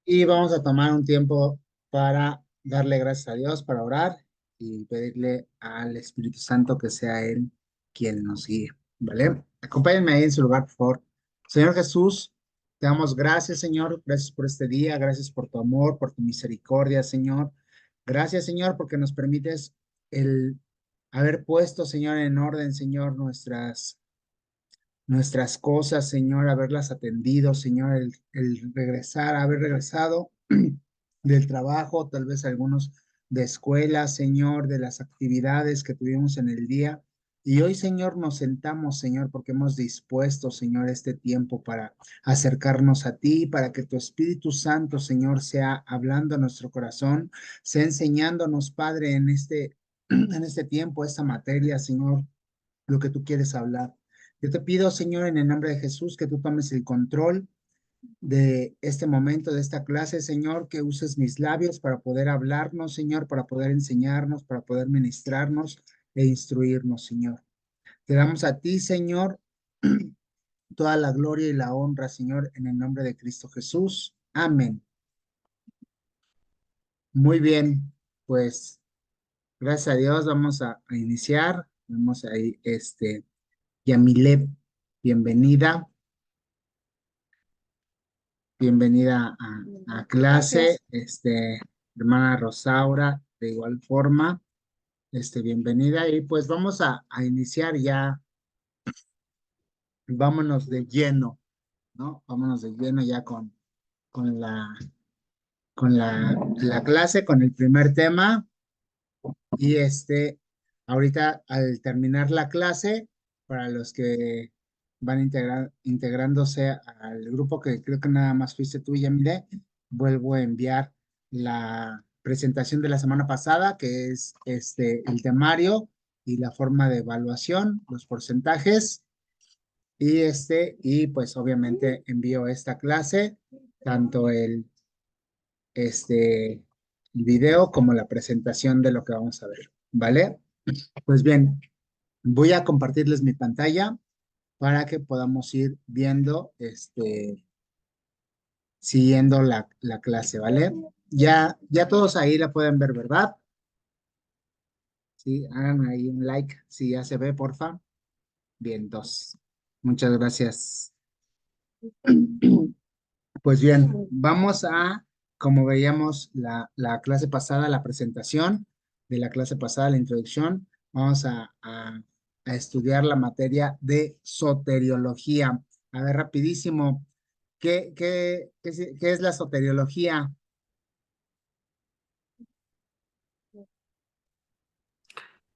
Y vamos a tomar un tiempo para darle gracias a Dios, para orar y pedirle al Espíritu Santo que sea Él quien nos guíe, ¿vale? Acompáñenme ahí en su lugar, por favor. Señor Jesús, te damos gracias, Señor. Gracias por este día, gracias por tu amor, por tu misericordia, Señor. Gracias, Señor, porque nos permites el haber puesto, Señor, en orden, Señor, nuestras cosas, Señor, haberlas atendido, Señor, el regresar, haber regresado del trabajo, tal vez algunos de escuela, Señor, de las actividades que tuvimos en el día. Y hoy, Señor, nos sentamos, Señor, porque hemos dispuesto, Señor, este tiempo para acercarnos a ti, para que tu Espíritu Santo, Señor, sea hablando a nuestro corazón, sea enseñándonos, Padre, en este tiempo, esta materia, Señor, lo que tú quieres hablar. Yo te pido, Señor, en el nombre de Jesús, que tú tomes el control de este momento, de esta clase, Señor, que uses mis labios para poder hablarnos, Señor, para poder enseñarnos, para poder ministrarnos e instruirnos, Señor. Te damos a ti, Señor, toda la gloria y la honra, Señor, en el nombre de Cristo Jesús. Amén. Muy bien, pues gracias a Dios vamos a iniciar. Vamos ahí, Yamilet, bienvenida. Bienvenida a clase, Gracias. Hermana Rosaura, de igual forma, bienvenida y pues vamos a iniciar ya, vámonos de lleno, ¿no? Vámonos de lleno ya con la clase, con el primer tema y ahorita al terminar la clase, para los que van integrándose al grupo, que creo que nada más fuiste tú, Yamile, vuelvo a enviar la presentación de la semana pasada, que es el temario y la forma de evaluación, los porcentajes, y pues obviamente envío esta clase, tanto el video como la presentación de lo que vamos a ver, ¿vale? Pues bien, voy a compartirles mi pantalla para que podamos ir viendo, siguiendo la clase, ¿vale? Ya todos ahí la pueden ver, ¿verdad? Sí, hagan ahí un like si ya se ve, porfa. Bien, dos. Muchas gracias. Pues bien, vamos como veíamos la clase pasada, la presentación de la clase pasada, la introducción, vamos a estudiar la materia de soteriología. A ver, rapidísimo, ¿qué es la soteriología?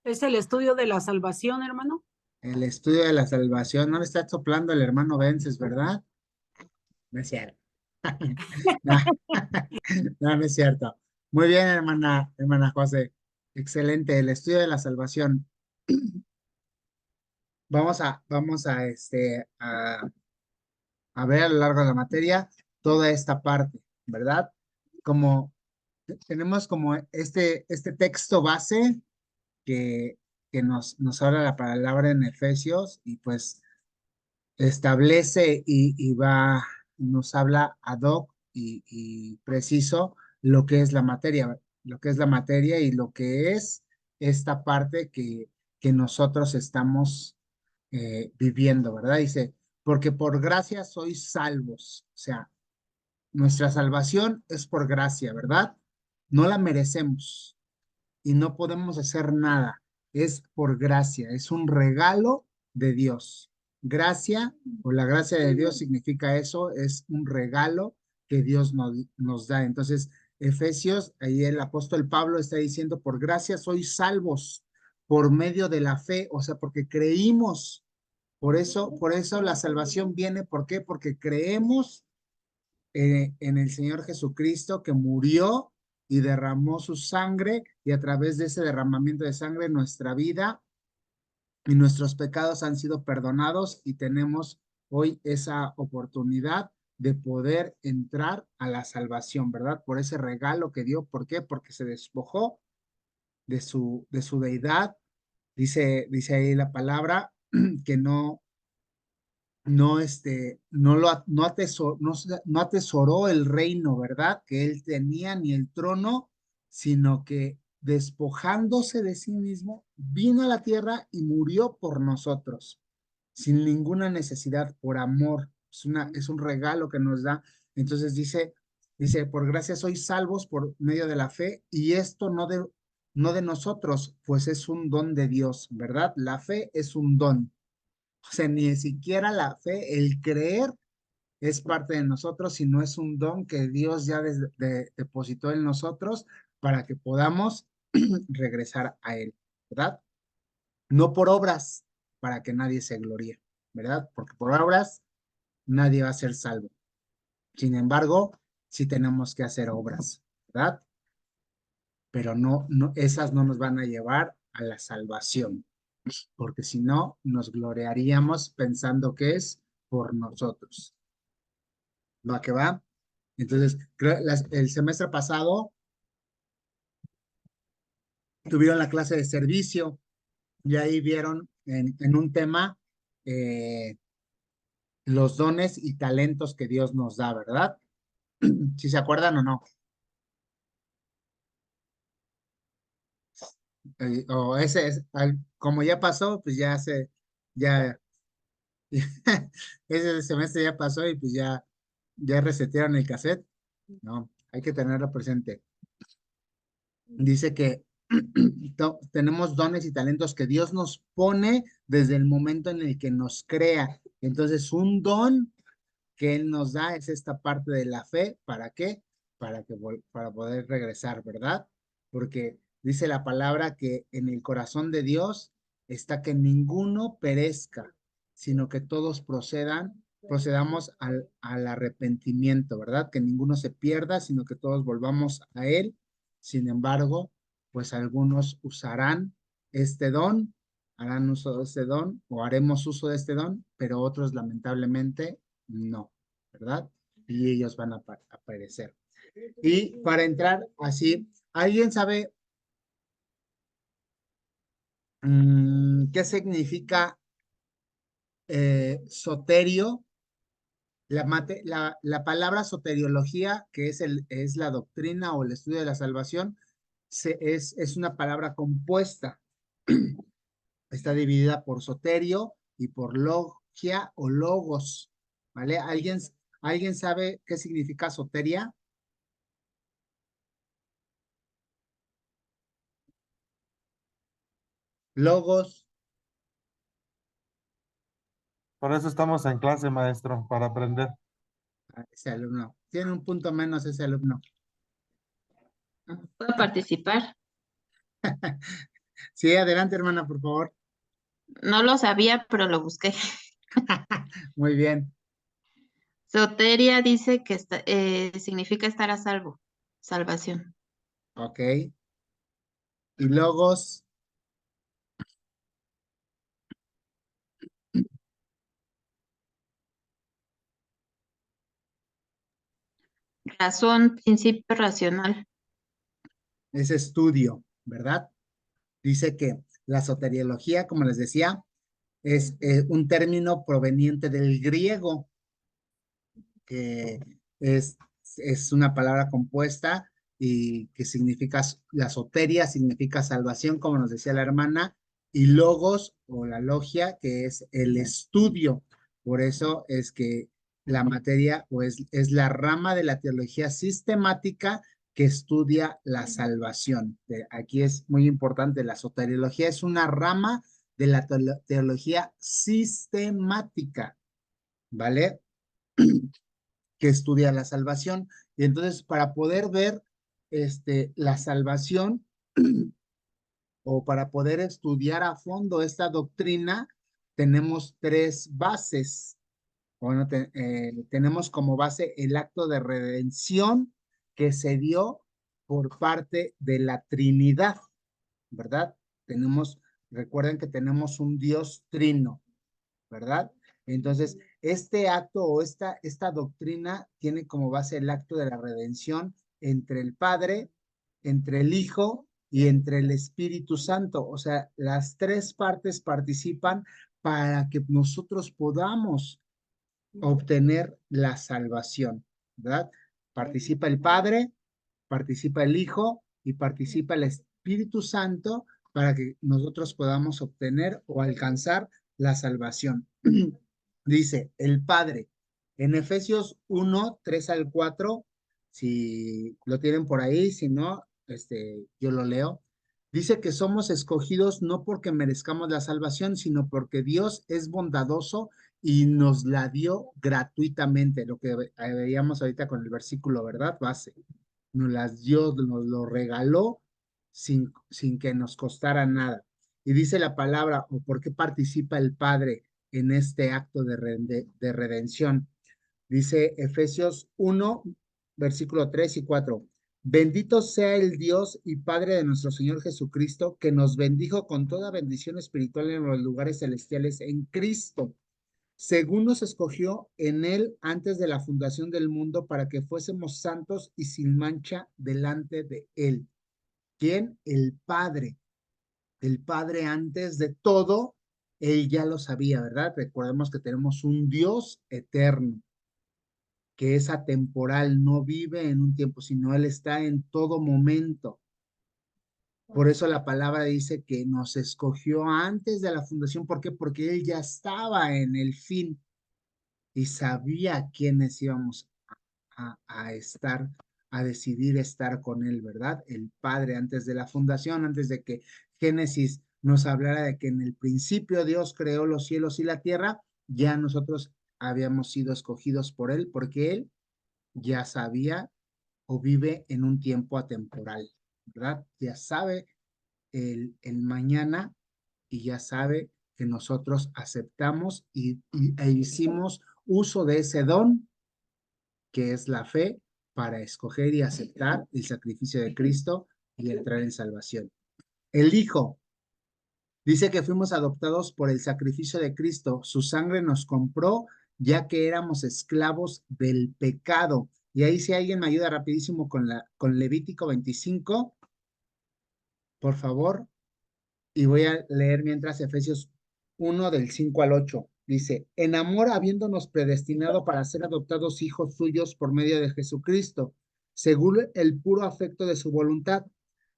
Es el estudio de la salvación, hermano. El estudio de la salvación. No le está soplando el hermano Vences, ¿verdad? No es cierto. No, no es cierto. Muy bien, hermana José. Excelente. El estudio de la salvación. Vamos a ver a lo largo de la materia toda esta parte, ¿verdad? Como tenemos como este texto base que, que nos habla la palabra en Efesios y pues establece nos habla ad hoc y preciso lo que es la materia, lo que es la materia y lo que es esta parte que nosotros estamos viviendo, ¿verdad? Dice, porque por gracia sois salvos, o sea, nuestra salvación es por gracia, ¿verdad? No la merecemos y no podemos hacer nada. Es por gracia, es un regalo de Dios. Gracia o la gracia de Dios significa eso, es un regalo que Dios nos da. Entonces, Efesios, ahí el apóstol Pablo está diciendo, por gracia sois salvos por medio de la fe, o sea, porque creímos. Por eso la salvación viene, ¿por qué? Porque creemos en el Señor Jesucristo que murió y derramó su sangre y a través de ese derramamiento de sangre nuestra vida y nuestros pecados han sido perdonados y tenemos hoy esa oportunidad de poder entrar a la salvación, ¿verdad? Por ese regalo que dio. ¿Por qué? Porque se despojó de su deidad. Dice ahí la palabra que no no atesoró el reino, ¿verdad? Que él tenía, ni el trono, sino que despojándose de sí mismo, vino a la tierra y murió por nosotros, sin ninguna necesidad, por amor. Es un regalo que nos da. Entonces dice, por gracia sois salvos por medio de la fe, y esto no de nosotros, pues es un don de Dios, ¿verdad? La fe es un don. O sea, ni siquiera la fe, el creer es parte de nosotros, sino es un don que Dios ya depositó en nosotros para que podamos regresar a Él, ¿verdad? No por obras, para que nadie se gloríe, ¿verdad? Porque por obras nadie va a ser salvo. Sin embargo, sí tenemos que hacer obras, ¿verdad? Pero esas no nos van a llevar a la salvación, porque si no, nos gloriaríamos pensando que es por nosotros. ¿Va que va? Entonces, el semestre pasado tuvieron la clase de servicio y ahí vieron en un tema eh, los dones y talentos que Dios nos da, ¿verdad? ¿Sí se acuerdan o no? O ese es, como ya pasó, pues ya, ese semestre ya pasó y pues ya resetearon el cassette. No, hay que tenerlo presente. Dice que tenemos dones y talentos que Dios nos pone desde el momento en el que nos crea. Entonces, un don que Él nos da es esta parte de la fe. ¿Para qué? Para poder regresar, ¿verdad? Porque dice la palabra que en el corazón de Dios está que ninguno perezca, sino que todos procedamos al arrepentimiento, ¿verdad? Que ninguno se pierda, sino que todos volvamos a Él. Sin embargo, pues algunos usarán este don, harán uso de este don o haremos uso de este don, pero otros lamentablemente no, ¿verdad? Y ellos van a perecer. Y para entrar así, ¿alguien sabe qué significa soterio? La palabra soteriología, que es la doctrina o el estudio de la salvación, es una palabra compuesta. Está dividida por soterio y por logia o logos, ¿vale? ¿Alguien sabe qué significa soteria? Logos. Por eso estamos en clase, maestro, para aprender. Ese alumno. Tiene un punto menos ese alumno. ¿Puedo participar? Sí, adelante, hermana, por favor. No lo sabía, pero lo busqué. Muy bien. Soteria dice que significa estar a salvo, salvación. Ok. Y logos. Razón, principio racional. Es estudio, ¿verdad? Dice que la soteriología, como les decía, es un término proveniente del griego, que es, es una palabra compuesta y que significa, la soteria significa salvación, como nos decía la hermana, y logos o la logia, que es el estudio. Por eso es que la materia o es la rama de la teología sistemática que estudia la salvación. Aquí es muy importante, la soteriología es una rama de la teología sistemática, ¿vale? Que estudia la salvación. Y entonces, para poder ver la salvación o para poder estudiar a fondo esta doctrina, tenemos tres bases. Bueno, tenemos como base el acto de redención que se dio por parte de la Trinidad, ¿verdad? Recuerden que tenemos un Dios trino, ¿verdad? Entonces, este acto o esta doctrina tiene como base el acto de la redención entre el Padre, entre el Hijo y entre el Espíritu Santo. O sea, las tres partes participan para que nosotros podamos obtener la salvación, ¿verdad? Participa el Padre, participa el Hijo y participa el Espíritu Santo para que nosotros podamos obtener o alcanzar la salvación. Dice el Padre en Efesios 1, 3 al 4, si lo tienen por ahí, si no, yo lo leo. Dice que somos escogidos no porque merezcamos la salvación, sino porque Dios es bondadoso y nos la dio gratuitamente, lo que veíamos ahorita con el versículo, ¿verdad? Base. Nos las dio, nos lo regaló sin que nos costara nada. Y dice la palabra, o por qué participa el Padre en este acto de redención. Dice Efesios 1, versículo 3 y 4. Bendito sea el Dios y Padre de nuestro Señor Jesucristo, que nos bendijo con toda bendición espiritual en los lugares celestiales en Cristo, según nos escogió en Él antes de la fundación del mundo para que fuésemos santos y sin mancha delante de Él. ¿Quién? El Padre. El Padre antes de todo, Él ya lo sabía, ¿verdad? Recordemos que tenemos un Dios eterno, que es atemporal, no vive en un tiempo, sino Él está en todo momento. Por eso la palabra dice que nos escogió antes de la fundación. ¿Por qué? Porque Él ya estaba en el fin y sabía quiénes íbamos a estar, a decidir estar con Él, ¿verdad? El Padre antes de la fundación, antes de que Génesis nos hablara de que en el principio Dios creó los cielos y la tierra, ya nosotros habíamos sido escogidos por Él, porque Él ya sabía o vive en un tiempo atemporal, ¿verdad? Ya sabe el mañana y ya sabe que nosotros aceptamos e hicimos uso de ese don que es la fe para escoger y aceptar el sacrificio de Cristo y entrar en salvación. El Hijo dice que fuimos adoptados por el sacrificio de Cristo. Su sangre nos compró ya que éramos esclavos del pecado. Y ahí si alguien me ayuda rapidísimo con Levítico 25, por favor. Y voy a leer mientras Efesios 1 del 5 al 8. Dice, en amor habiéndonos predestinado para ser adoptados hijos suyos por medio de Jesucristo, según el puro afecto de su voluntad,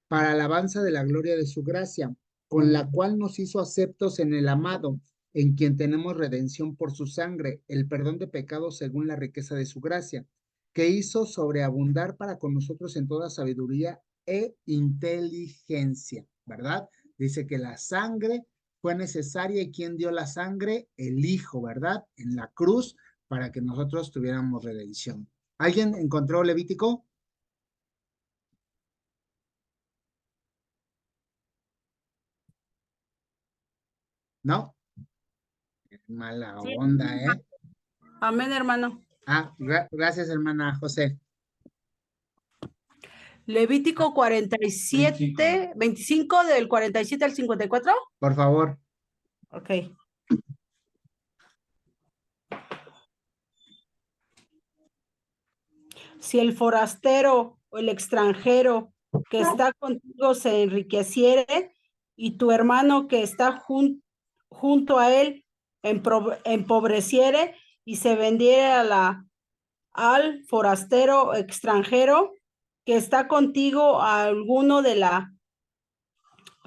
para alabanza de la gloria de su gracia, con la cual nos hizo aceptos en el amado, en quien tenemos redención por su sangre, el perdón de pecados según la riqueza de su gracia, que hizo sobreabundar para con nosotros en toda sabiduría e inteligencia, ¿verdad? Dice que la sangre fue necesaria y ¿quién dio la sangre? El Hijo, ¿verdad? En la cruz para que nosotros tuviéramos redención. ¿Alguien encontró Levítico? ¿No? Mala Sí. onda, ¿eh? Amén, hermano. Gracias, hermana José. Levítico 47, 25 del 47 al 54. Por favor. Ok. Si el forastero o el extranjero que está contigo se enriqueciere y tu hermano que está junto a él empobreciere y se vendiere al forastero o extranjero que está contigo a alguno de la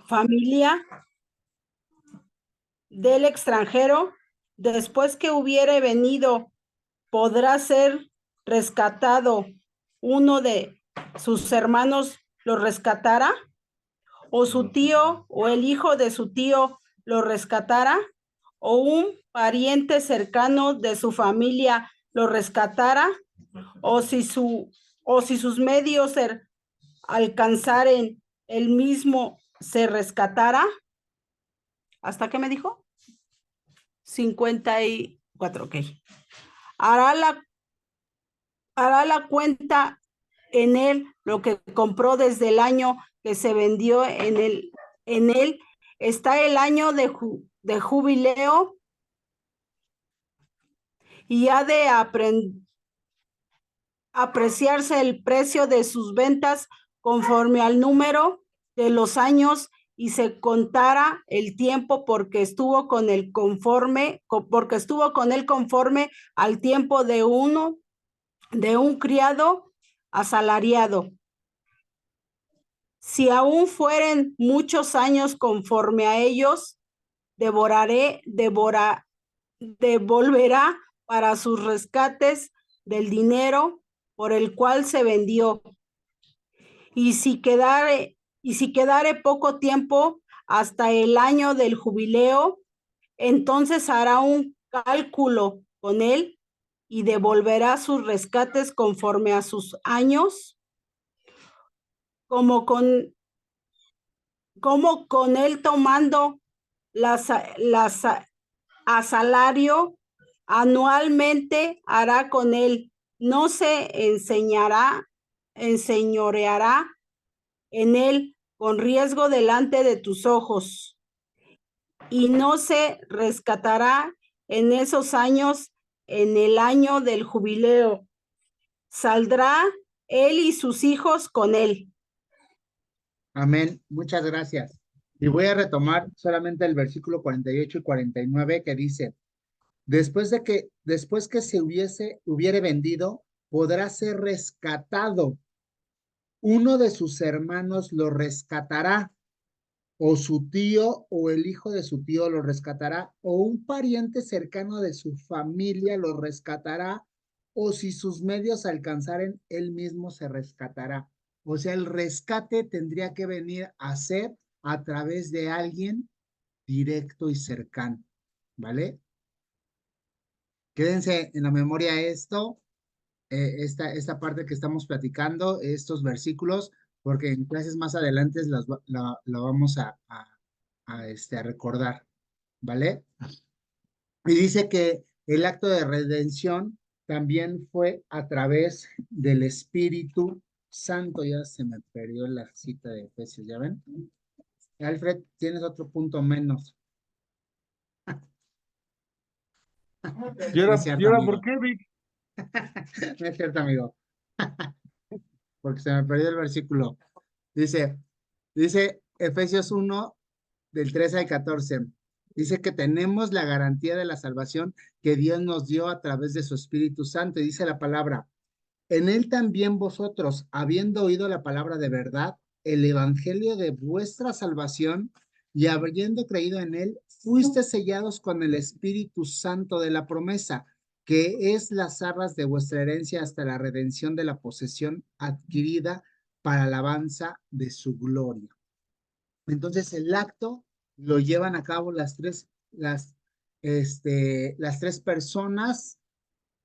familia del extranjero, después que hubiere venido, podrá ser rescatado uno de sus hermanos lo rescatara, o su tío o el hijo de su tío lo rescatara, o un pariente cercano de su familia lo rescatara, o si sus medios alcanzaren el mismo se rescatara. ¿Hasta qué me dijo? 54, ok. Hará la cuenta en él lo que compró desde el año que se vendió en él. Está el año de jubileo y ha de apreciarse el precio de sus ventas conforme al número de los años y se contara el tiempo porque estuvo con él conforme al tiempo de un criado asalariado. Si aún fueren muchos años conforme a ellos, devolverá para sus rescates del dinero por el cual se vendió. Y si quedare poco tiempo hasta el año del jubileo, entonces hará un cálculo con él y devolverá sus rescates conforme a sus años, como con él tomando a salario anualmente hará con él. No se enseñoreará en él con riesgo delante de tus ojos, y no se rescatará en esos años. En el año del jubileo saldrá él y sus hijos con él. Amén. Muchas gracias. Y voy a retomar solamente el versículo 48 y 49 que dice, después que se hubiere vendido, podrá ser rescatado. Uno de sus hermanos lo rescatará, o su tío o el hijo de su tío lo rescatará, o un pariente cercano de su familia lo rescatará, o si sus medios alcanzaren, él mismo se rescatará. O sea, el rescate tendría que venir a ser a través de alguien directo y cercano, ¿vale? Quédense en la memoria esto, esta parte que estamos platicando, estos versículos, porque en clases más adelante la vamos a recordar, ¿vale? Y dice que el acto de redención también fue a través del Espíritu Santo. Ya se me perdió la cita de Efesios, ¿ya ven? Alfred, tienes otro punto menos. ¿Y No ahora, es cierto, por amigo. qué, Vic? No es cierto, amigo. Porque se me perdió el versículo. Dice Efesios 1, del 13 al 14. Dice que tenemos la garantía de la salvación que Dios nos dio a través de su Espíritu Santo. Y dice la palabra, en él también vosotros, habiendo oído la palabra de verdad, el evangelio de vuestra salvación, y habiendo creído en él, fuiste sellados con el Espíritu Santo de la promesa, que es las arras de vuestra herencia hasta la redención de la posesión adquirida para alabanza de su gloria. Entonces el acto lo llevan a cabo las tres personas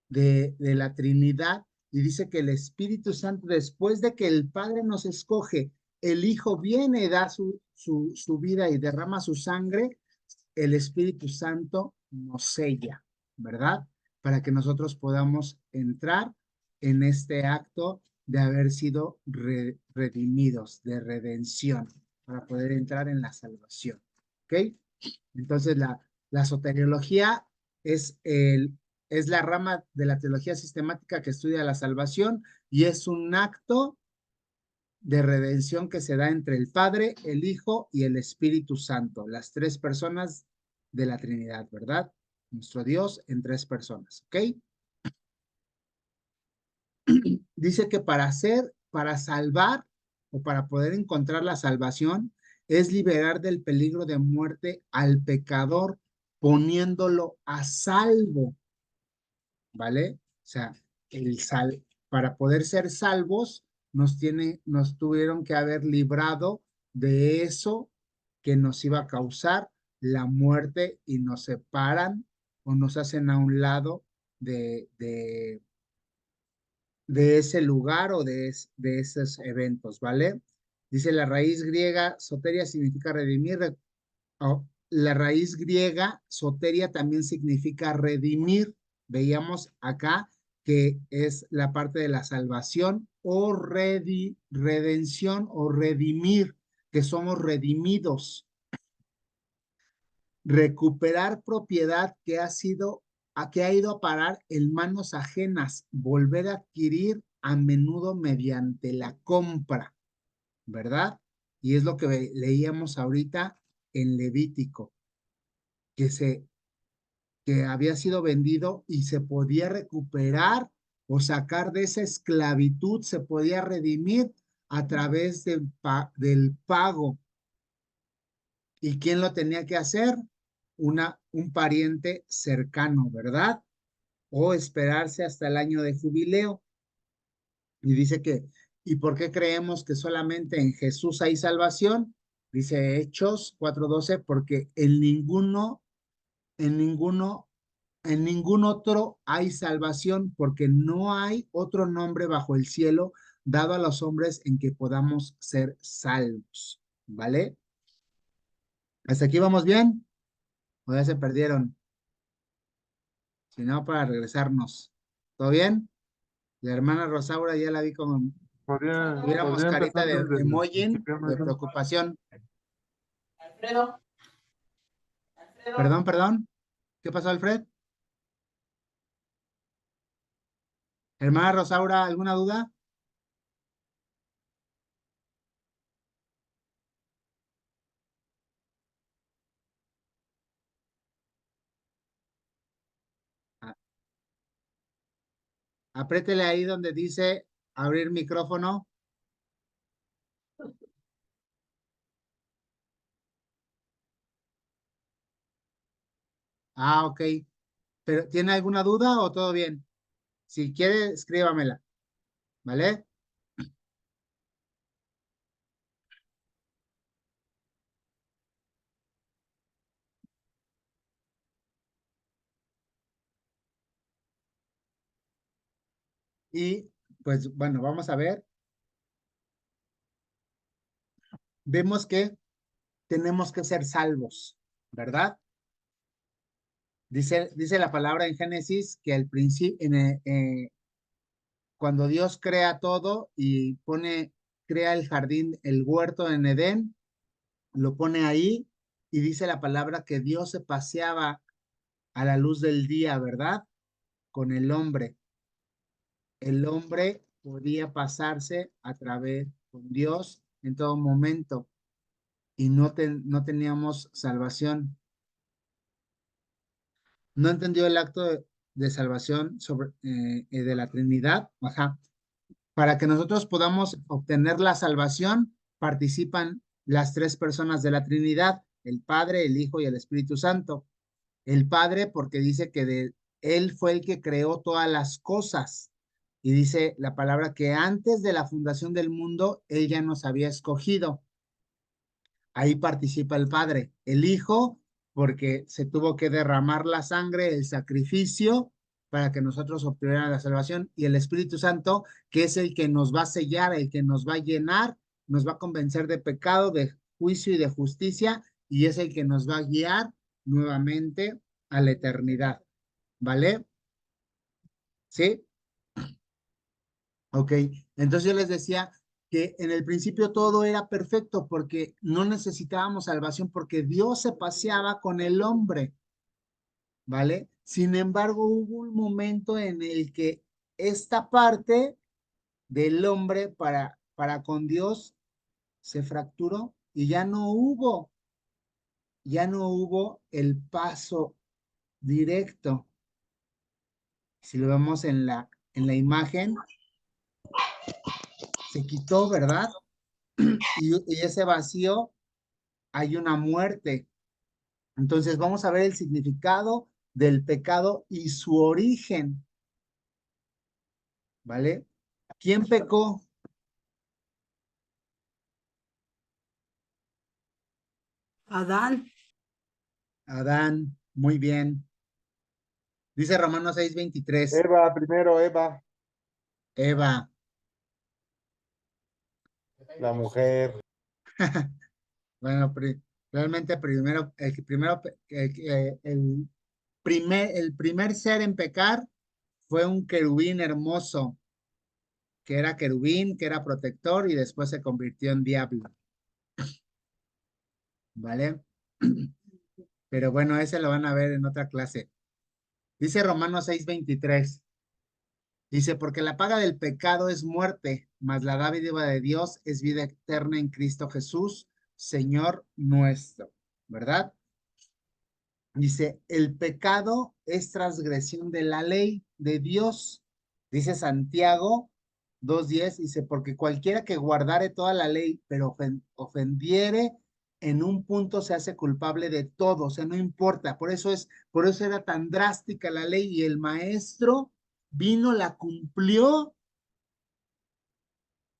de la Trinidad, y dice que el Espíritu Santo, después de que el Padre nos escoge, el Hijo viene y da su vida y derrama su sangre, el Espíritu Santo nos sella, ¿verdad? Para que nosotros podamos entrar en este acto de haber sido redimidos, de redención, para poder entrar en la salvación, ¿ok? Entonces la soteriología es la rama de la teología sistemática que estudia la salvación, y es un acto de redención que se da entre el Padre, el Hijo y el Espíritu Santo, las tres personas de la Trinidad, ¿verdad? Nuestro Dios en tres personas, ¿ok? Dice que para salvar o para poder encontrar la salvación es liberar del peligro de muerte al pecador, poniéndolo a salvo, ¿vale? O sea, para poder ser salvos nos tuvieron que haber librado de eso que nos iba a causar la muerte, y nos separan o nos hacen a un lado de ese lugar o de esos eventos, ¿vale? Dice la raíz griega, soteria significa redimir. La raíz griega, soteria, también significa redimir. Veíamos acá que es la parte de la salvación o redención o redimir, que somos redimidos. Recuperar propiedad que ha ido a parar en manos ajenas, volver a adquirir a menudo mediante la compra, ¿verdad? y es lo que leíamos ahorita en Levítico, que había sido vendido y se podía recuperar o sacar de esa esclavitud, se podía redimir a través del pago. ¿Y quién lo tenía que hacer? Un pariente cercano, ¿verdad? O esperarse hasta el año de jubileo. Y dice ¿y por qué creemos que solamente en Jesús hay salvación? Dice Hechos 4:12, porque en ninguno, en ningún otro hay salvación, porque no hay otro nombre bajo el cielo dado a los hombres en que podamos ser salvos. ¿Vale? ¿Hasta aquí vamos bien? ¿O ya se perdieron? Si no, para regresarnos. ¿Todo bien? La hermana Rosaura ya la vi como tuviéramos Podría carita empezar de desde el emoji, principio, de maestro. preocupación. Alfredo. Perdón, perdón. ¿Qué pasó, Alfred? Hermana Rosaura, ¿alguna duda? Ah, apriétele ahí donde dice abrir micrófono. Ah, ok. ¿Pero tiene alguna duda o todo bien? Si quiere, escríbamela, ¿vale? Y pues bueno, vamos a ver. Vemos que tenemos que ser salvos, ¿verdad? Dice la palabra en Génesis que al principio, cuando Dios crea todo y crea el jardín, el huerto en Edén, lo pone ahí y dice la palabra que Dios se paseaba a la luz del día, ¿verdad? Con el hombre. El hombre podía pasarse a través con Dios en todo momento y no teníamos salvación. No entendió el acto de salvación de la Trinidad. Ajá. Para que nosotros podamos obtener la salvación, participan las tres personas de la Trinidad, el Padre, el Hijo y el Espíritu Santo. El Padre, porque dice que Él fue el que creó todas las cosas. Y dice la palabra que antes de la fundación del mundo, Él ya nos había escogido. Ahí participa el Padre. El Hijo, porque se tuvo que derramar la sangre, el sacrificio, para que nosotros obtuviéramos la salvación. Y el Espíritu Santo, que es el que nos va a sellar, el que nos va a llenar, nos va a convencer de pecado, de juicio y de justicia, y es el que nos va a guiar nuevamente a la eternidad. ¿Vale? ¿Sí? Ok, entonces yo les decía que en el principio todo era perfecto porque no necesitábamos salvación porque Dios se paseaba con el hombre, ¿vale? Sin embargo, hubo un momento en el que esta parte del hombre para con Dios se fracturó y ya no hubo el paso directo. Si lo vemos en la imagen, se quitó, ¿verdad? Y ese vacío hay una muerte. Entonces vamos a ver el significado del pecado y su origen, ¿vale? ¿Quién pecó? Adán. Adán, muy bien. Dice Romanos 6:23, Eva, primero Eva, Eva. la mujer. Bueno, realmente primero, el primer ser en pecar fue un querubín hermoso, que era querubín, que era protector y después se convirtió en diablo, ¿vale? Pero bueno, ese lo van a ver en otra clase. Dice Romanos 6:23. Dice, porque la paga del pecado es muerte, mas la dádiva de Dios es vida eterna en Cristo Jesús, Señor nuestro, ¿verdad? Dice, el pecado es transgresión de la ley de Dios. Dice Santiago 2:10, dice, porque cualquiera que guardare toda la ley, pero ofendiere en un punto se hace culpable de todo, o sea, no importa. Por eso era tan drástica la ley y el maestro vino, la cumplió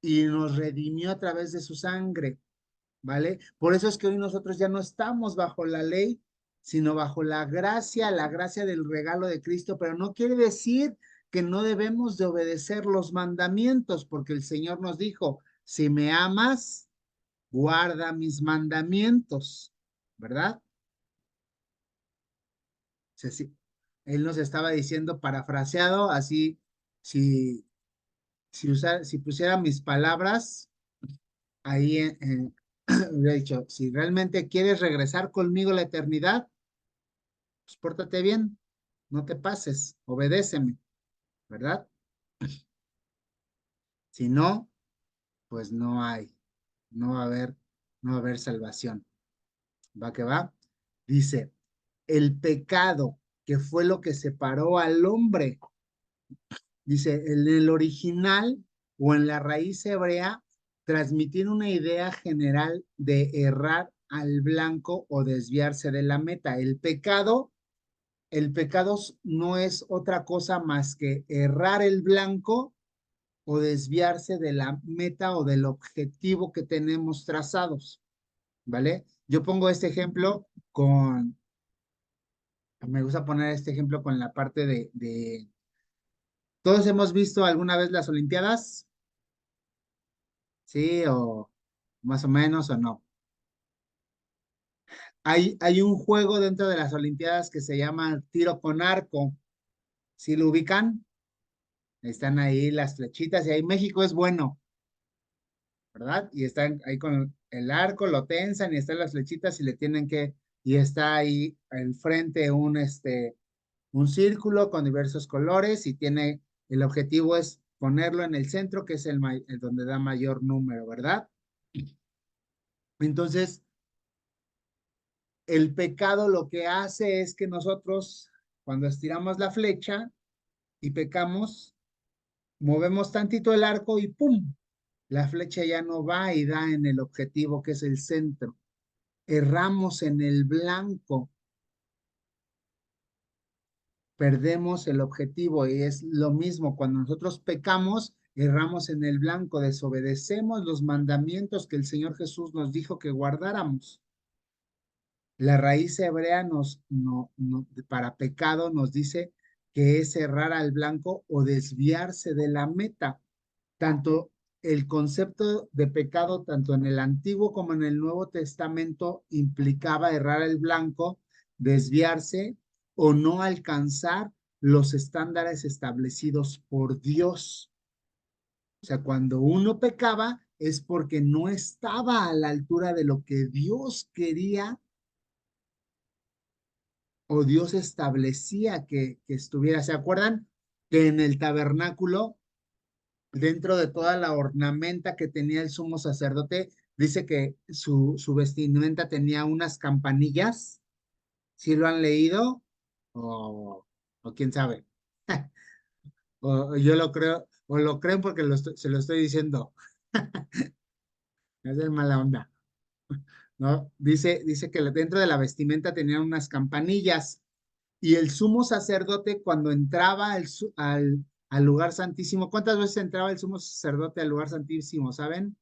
y nos redimió a través de su sangre, ¿vale? Por eso es que hoy nosotros ya no estamos bajo la ley, sino bajo la gracia del regalo de Cristo, pero no quiere decir que no debemos de obedecer los mandamientos, porque el Señor nos dijo, si me amas, guarda mis mandamientos, ¿verdad? Sí, sí. Él nos estaba diciendo, parafraseado, así, si, si pusiera mis palabras ahí hubiera dicho, si realmente quieres regresar conmigo a la eternidad, pues pórtate bien, no te pases, obedéceme, ¿verdad? Si no, pues no hay, no va a haber, no va a haber salvación. ¿Va que va? Dice, el pecado, que fue lo que separó al hombre, dice, en el original o en la raíz hebrea, transmitir una idea general de errar al blanco o desviarse de la meta. El pecado no es otra cosa más que errar el blanco o desviarse de la meta o del objetivo que tenemos trazados, ¿vale? Yo pongo este ejemplo me gusta poner este ejemplo con la parte ¿todos hemos visto alguna vez las Olimpiadas? ¿Sí? O más o menos o no. Hay un juego dentro de las Olimpiadas que se llama tiro con arco. ¿Sí lo ubican? Están ahí las flechitas y ahí México es bueno, ¿verdad? Y están ahí con el arco, lo tensan y están las flechitas y le tienen y está ahí al frente un círculo con diversos colores y el objetivo es ponerlo en el centro, que es el donde da mayor número, ¿verdad? Entonces, el pecado lo que hace es que nosotros, cuando estiramos la flecha y pecamos, movemos tantito el arco y ¡pum! La flecha ya no va y da en el objetivo que es el centro. Erramos en el blanco, perdemos el objetivo y es lo mismo cuando nosotros pecamos, erramos en el blanco, desobedecemos los mandamientos que el Señor Jesús nos dijo que guardáramos. La raíz hebrea para pecado nos dice que es errar al blanco o desviarse de la meta. Tanto el concepto de pecado, tanto en el Antiguo como en el Nuevo Testamento, implicaba errar el blanco, desviarse o no alcanzar los estándares establecidos por Dios. O sea, cuando uno pecaba es porque no estaba a la altura de lo que Dios quería o Dios establecía que estuviera. ¿Se acuerdan que en el tabernáculo, dentro de toda la ornamenta que tenía el sumo sacerdote, dice que su vestimenta tenía unas campanillas? ¿Sí lo han leído? O quién sabe. O yo lo creo, o lo creen porque se lo estoy diciendo. Es de mala onda, ¿no? Dice que dentro de la vestimenta tenían unas campanillas. Y el sumo sacerdote cuando entraba al lugar santísimo, ¿cuántas veces entraba el sumo sacerdote al lugar santísimo? ¿Saben?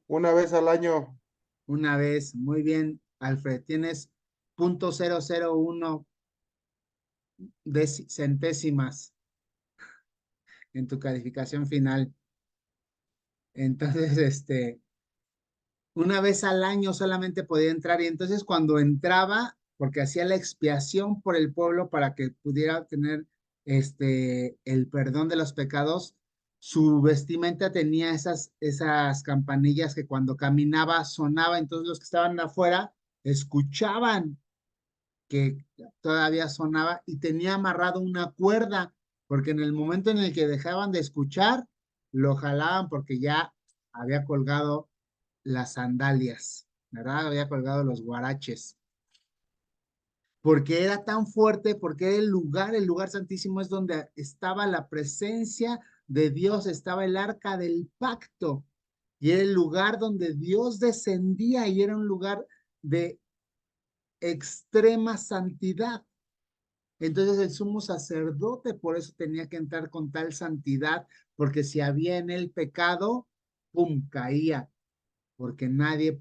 Una vez al año. Una vez, muy bien, Alfred, tienes .001 centésimas en tu calificación final. Entonces, una vez al año solamente podía entrar y entonces cuando entraba, porque hacía la expiación por el pueblo para que pudiera tener el perdón de los pecados, su vestimenta tenía esas campanillas que cuando caminaba sonaba, entonces los que estaban afuera escuchaban que todavía sonaba y tenía amarrado una cuerda, porque en el momento en el que dejaban de escuchar, lo jalaban porque ya había colgado las sandalias, ¿verdad? Había colgado los guaraches. Porque era tan fuerte, porque era el lugar santísimo es donde estaba la presencia de Dios, estaba el arca del pacto, y era el lugar donde Dios descendía y era un lugar de extrema santidad. Entonces el sumo sacerdote por eso tenía que entrar con tal santidad, porque si había en él pecado, ¡pum!, caía, porque nadie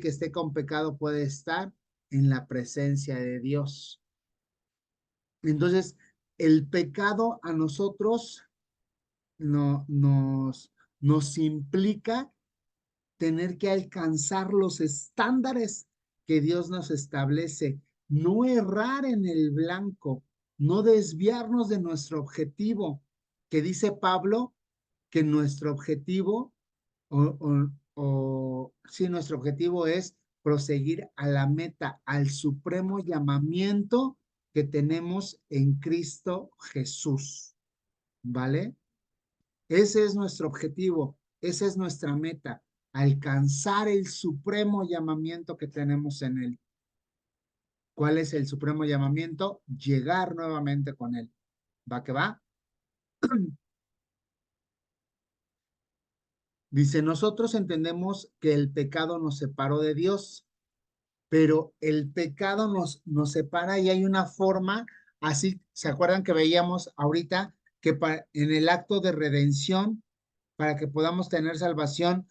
que esté con pecado puede estar en la presencia de Dios. Entonces, el pecado a nosotros nos implica tener que alcanzar los estándares que Dios nos establece, no errar en el blanco, no desviarnos de nuestro objetivo, que dice Pablo que nuestro objetivo, sí, nuestro objetivo es proseguir a la meta, al supremo llamamiento que tenemos en Cristo Jesús, ¿vale? Ese es nuestro objetivo, esa es nuestra meta, alcanzar el supremo llamamiento que tenemos en Él. ¿Cuál es el supremo llamamiento? Llegar nuevamente con Él. ¿Va que va? Dice, nosotros entendemos que el pecado nos separó de Dios, pero el pecado nos separa y hay una forma, así, ¿se acuerdan que veíamos ahorita que en el acto de redención, para que podamos tener salvación,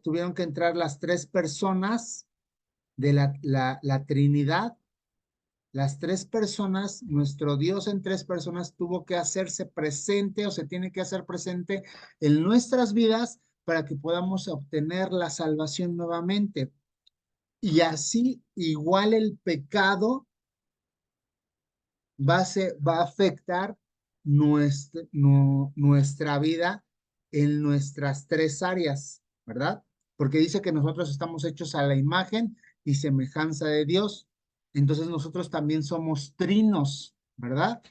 tuvieron que entrar las tres personas de la Trinidad, las tres personas, nuestro Dios en tres personas tuvo que hacerse presente o se tiene que hacer presente en nuestras vidas para que podamos obtener la salvación nuevamente. Y así, igual el pecado va a afectar nuestra vida en nuestras tres áreas, ¿verdad? Porque dice que nosotros estamos hechos a la imagen y semejanza de Dios. Entonces nosotros también somos trinos, ¿verdad?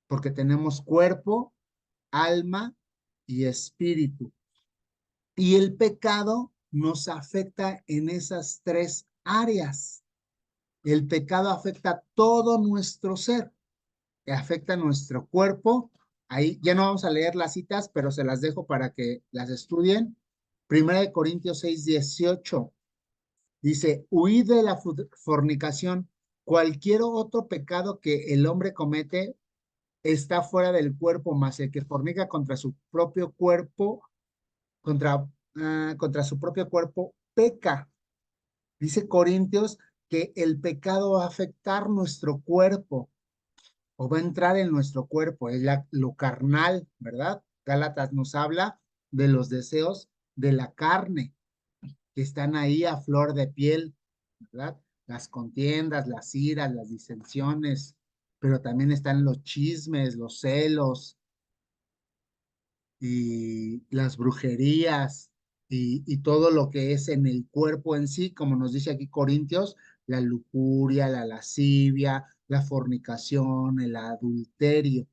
Porque tenemos cuerpo, alma y espíritu. Y el pecado nos afecta en esas tres áreas. El pecado afecta todo nuestro ser, afecta nuestro cuerpo. Ahí ya no vamos a leer las citas, pero se las dejo para que las estudien. Primera de Corintios 6:18 dice, huid de la fornicación. Cualquier otro pecado que el hombre comete está fuera del cuerpo, mas el que fornica contra su propio cuerpo, contra su propio cuerpo, peca. Dice Corintios que el pecado va a afectar nuestro cuerpo o va a entrar en nuestro cuerpo, es lo carnal, ¿verdad? Gálatas nos habla de los deseos de la carne que están ahí a flor de piel, ¿verdad? Las contiendas, las iras, las disensiones, pero también están los chismes, los celos y las brujerías y todo lo que es en el cuerpo en sí, como nos dice aquí Corintios, la lujuria, la lascivia, la fornicación, el adulterio.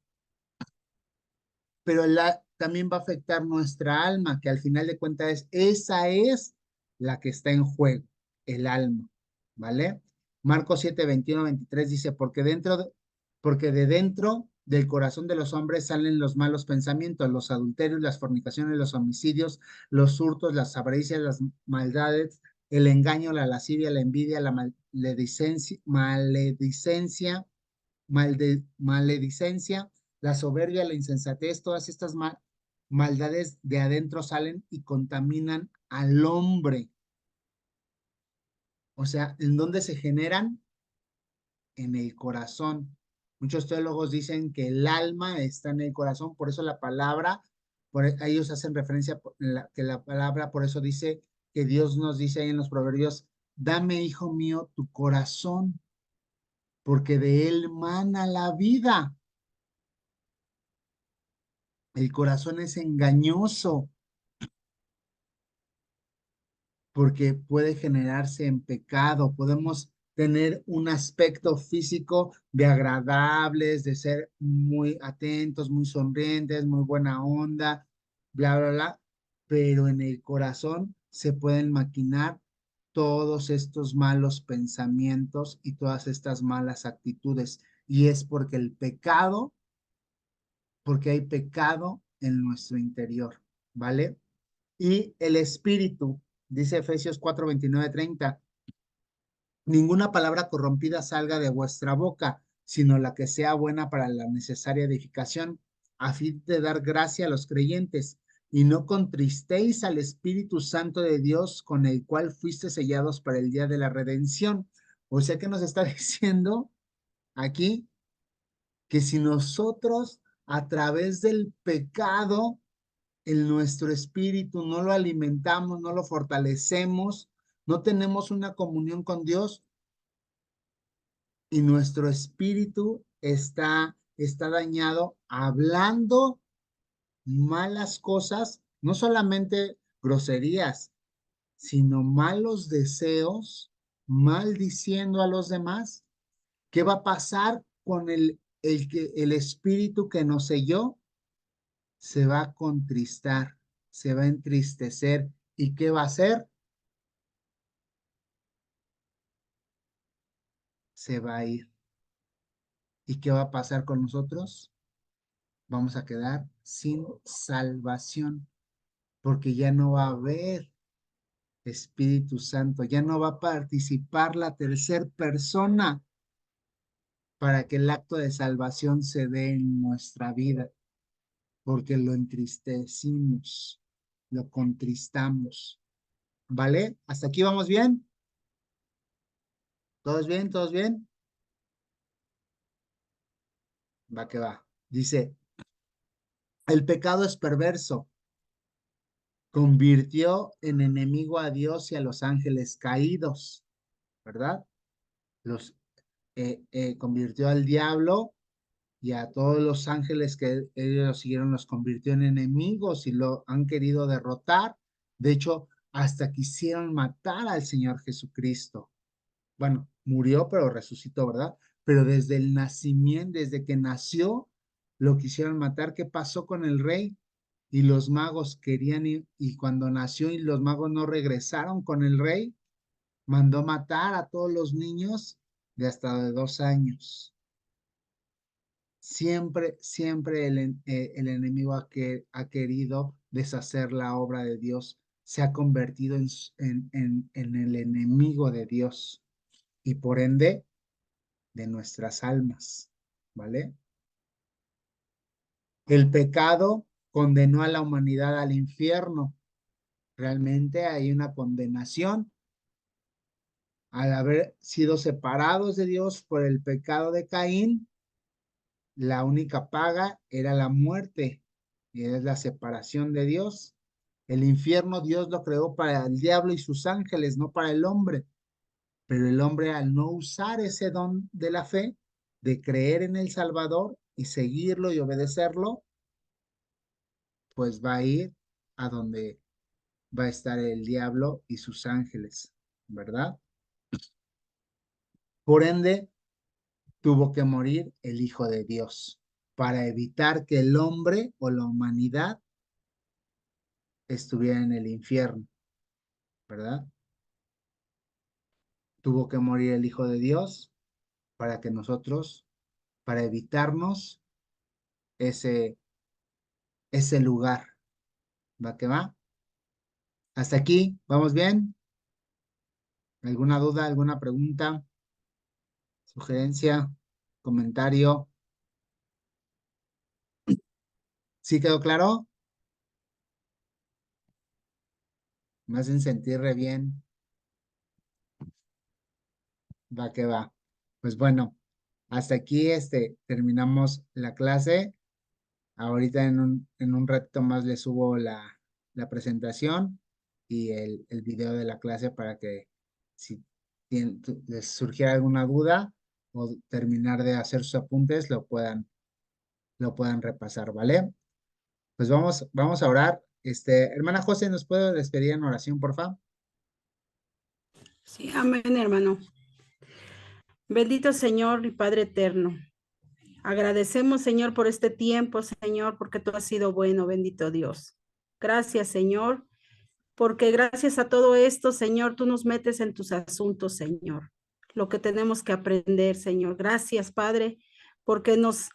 Pero también va a afectar nuestra alma, que al final de cuentas esa es la que está en juego, el alma, ¿vale? Marcos 7:21-23 dice, porque de dentro del corazón de los hombres salen los malos pensamientos, los adulterios, las fornicaciones, los homicidios, los hurtos, las avaricias, las maldades, el engaño, la lascivia, la envidia, la maledicencia, la soberbia, la insensatez, todas estas maldades de adentro salen y contaminan al hombre. O sea, ¿en dónde se generan? En el corazón. Muchos teólogos dicen que el alma está en el corazón, por eso la palabra, ellos hacen referencia que la palabra, por eso dice que Dios nos dice ahí en los proverbios, dame, hijo mío, tu corazón, porque de él mana la vida. El corazón es engañoso porque puede generarse en pecado. Podemos tener un aspecto físico de agradables, de ser muy atentos, muy sonrientes, muy buena onda, bla, bla, bla, pero en el corazón se pueden maquinar todos estos malos pensamientos y todas estas malas actitudes. Y es porque el pecado, porque hay pecado en nuestro interior, ¿vale? Y el espíritu, dice Efesios 4:29-30, ninguna palabra corrompida salga de vuestra boca, sino la que sea buena para la necesaria edificación, a fin de dar gracia a los creyentes. Y no contristéis al Espíritu Santo de Dios, con el cual fuiste sellados para el día de la redención. O sea que nos está diciendo aquí que si nosotros a través del pecado en nuestro espíritu no lo alimentamos, no lo fortalecemos, no tenemos una comunión con Dios, y nuestro espíritu está dañado hablando malas cosas, no solamente groserías, sino malos deseos, maldiciendo a los demás. ¿Qué va a pasar con el espíritu que nos selló? Se va a contristar, se va a entristecer. ¿Y qué va a hacer? Se va a ir. ¿Y qué va a pasar con nosotros? Vamos a quedar sin salvación, porque ya no va a haber Espíritu Santo, ya no va a participar la tercera persona para que el acto de salvación se dé en nuestra vida, porque lo entristecimos, lo contristamos. ¿Vale? ¿Hasta aquí vamos bien? ¿Todos bien? ¿Todos bien? Va que va. Dice, el pecado es perverso, convirtió en enemigo a Dios y a los ángeles caídos, ¿verdad? Los convirtió al diablo y a todos los ángeles que ellos siguieron, los convirtió en enemigos y lo han querido derrotar. De hecho, hasta quisieron matar al Señor Jesucristo. Bueno, murió, pero resucitó, ¿verdad? Pero desde el nacimiento, desde que nació, lo quisieron matar. ¿Qué pasó con el rey? Y los magos querían ir, y cuando nació y los magos no regresaron con el rey, mandó matar a todos los niños de hasta de 2 años. Siempre, siempre el enemigo ha querido deshacer la obra de Dios, se ha convertido en el enemigo de Dios y por ende de nuestras almas, ¿vale? El pecado condenó a la humanidad al infierno. Realmente hay una condenación al haber sido separados de Dios por el pecado de Caín. La única paga era la muerte, y es la separación de Dios. El infierno Dios lo creó para el diablo y sus ángeles, no para el hombre. Pero el hombre, al no usar ese don de la fe, de creer en el Salvador y seguirlo y obedecerlo, pues va a ir a donde va a estar el diablo y sus ángeles, ¿verdad? Por ende, tuvo que morir el Hijo de Dios para evitar que el hombre o la humanidad estuviera en el infierno, ¿verdad? Tuvo que morir el Hijo de Dios para que nosotros, para evitarnos ese, ese lugar. ¿Va que va? Hasta aquí, ¿vamos bien? ¿Alguna duda, alguna pregunta, sugerencia, comentario? ¿Sí quedó claro? Me hacen sentir re bien. Va que va. Pues bueno, hasta aquí terminamos la clase. Ahorita en un ratito más les subo la presentación y el video de la clase para que si les surgiera alguna duda o terminar de hacer sus apuntes, lo puedan repasar, ¿vale? Pues vamos a orar. Hermana José, ¿nos puede despedir en oración, por favor? Sí, amén, hermano. Bendito Señor y Padre eterno. Agradecemos, Señor, por este tiempo, Señor, porque tú has sido bueno, bendito Dios. Gracias, Señor, porque gracias a todo esto, Señor, tú nos metes en tus asuntos, Señor. Lo que tenemos que aprender, Señor. Gracias, Padre, porque nos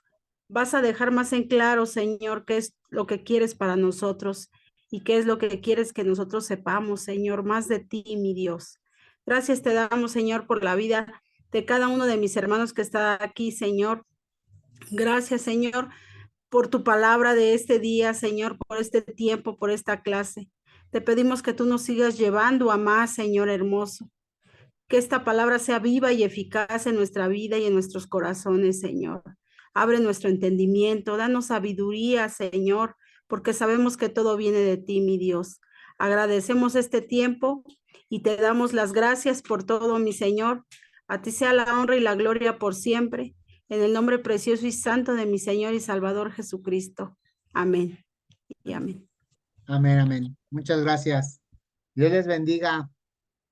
vas a dejar más en claro, Señor, qué es lo que quieres para nosotros y qué es lo que quieres que nosotros sepamos, Señor, más de ti, mi Dios. Gracias te damos, Señor, por la vida de cada uno de mis hermanos que está aquí, Señor. Gracias, Señor, por tu palabra de este día, Señor, por este tiempo, por esta clase. Te pedimos que tú nos sigas llevando a más, Señor hermoso. Que esta palabra sea viva y eficaz en nuestra vida y en nuestros corazones, Señor. Abre nuestro entendimiento, danos sabiduría, Señor, porque sabemos que todo viene de ti, mi Dios. Agradecemos este tiempo y te damos las gracias por todo, mi Señor. A ti sea la honra y la gloria por siempre. En el nombre precioso y santo de mi Señor y Salvador Jesucristo. Amén. Y amén. Amén, amén. Muchas gracias. Dios les bendiga.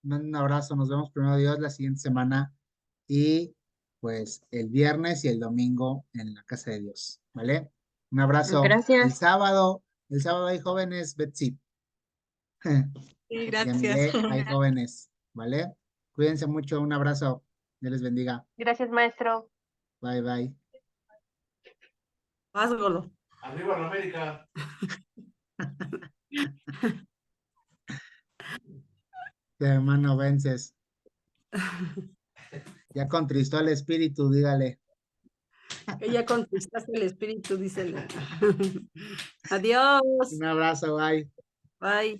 Un abrazo. Nos vemos primero Dios la siguiente semana y pues el viernes y el domingo en la casa de Dios. ¿Vale? Un abrazo. Gracias. El sábado hay jóvenes, Betsy. Sí, Y gracias. hay jóvenes. ¿Vale? Cuídense mucho. Un abrazo. Dios les bendiga. Gracias, maestro. Bye, bye. Házgolo. Arriba la América. Hermano Vences. Ya contristó el espíritu, dígale. Que ya conquistaste el espíritu, dísele. Adiós. Un abrazo, bye. Bye.